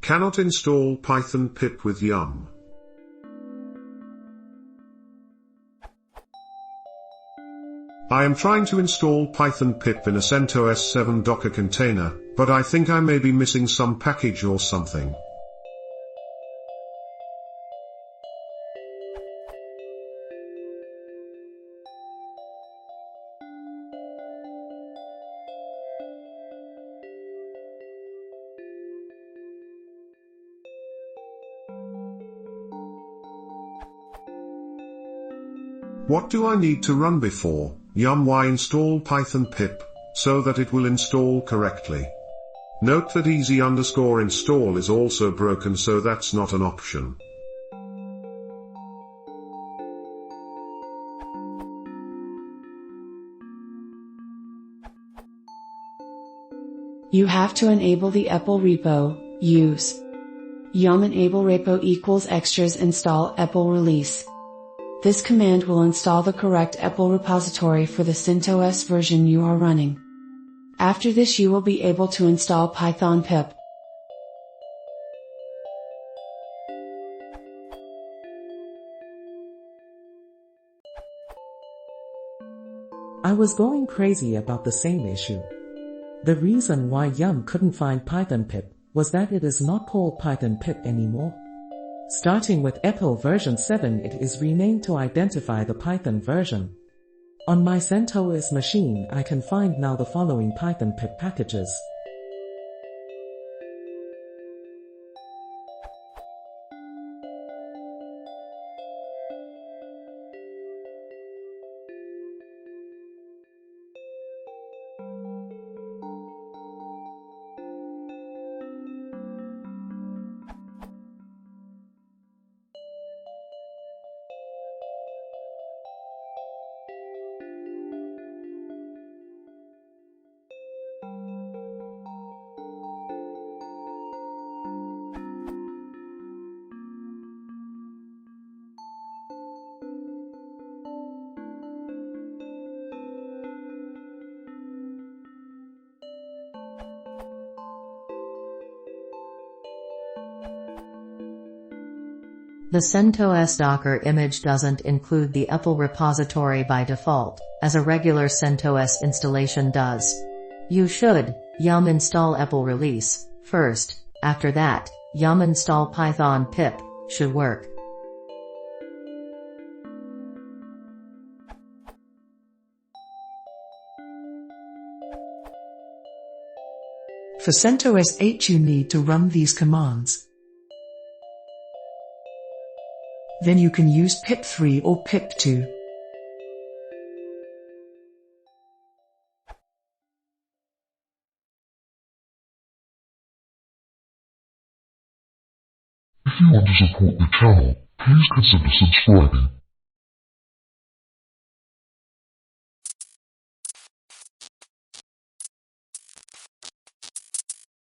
Cannot install python-pip with yum. I am trying to install python-pip in a CentOS 7 Docker container, but I think I may be missing some package or something. What do I need to run before yum install python-pip, so that it will install correctly? Note that easy_install is also broken, so that's not an option. You have to enable the EPEL repo. Use yum enable repo equals extras install EPEL release. This command will install the correct EPEL repository for the CentOS version you are running. After this, you will be able to install python-pip. I was going crazy about the same issue. The reason why yum couldn't find python-pip was that it is not called python-pip anymore. Starting with EPEL version 7, it is renamed to identify the Python version. On my CentOS machine, I can find now the following python-pip packages. The CentOS Docker image doesn't include the EPEL repository by default, as a regular CentOS installation does. You should yum install EPEL release first. After that, yum install python-pip should work. For CentOS 8 you need to run these commands. Then you can use pip3 or pip2. If you want to support the channel, please consider subscribing.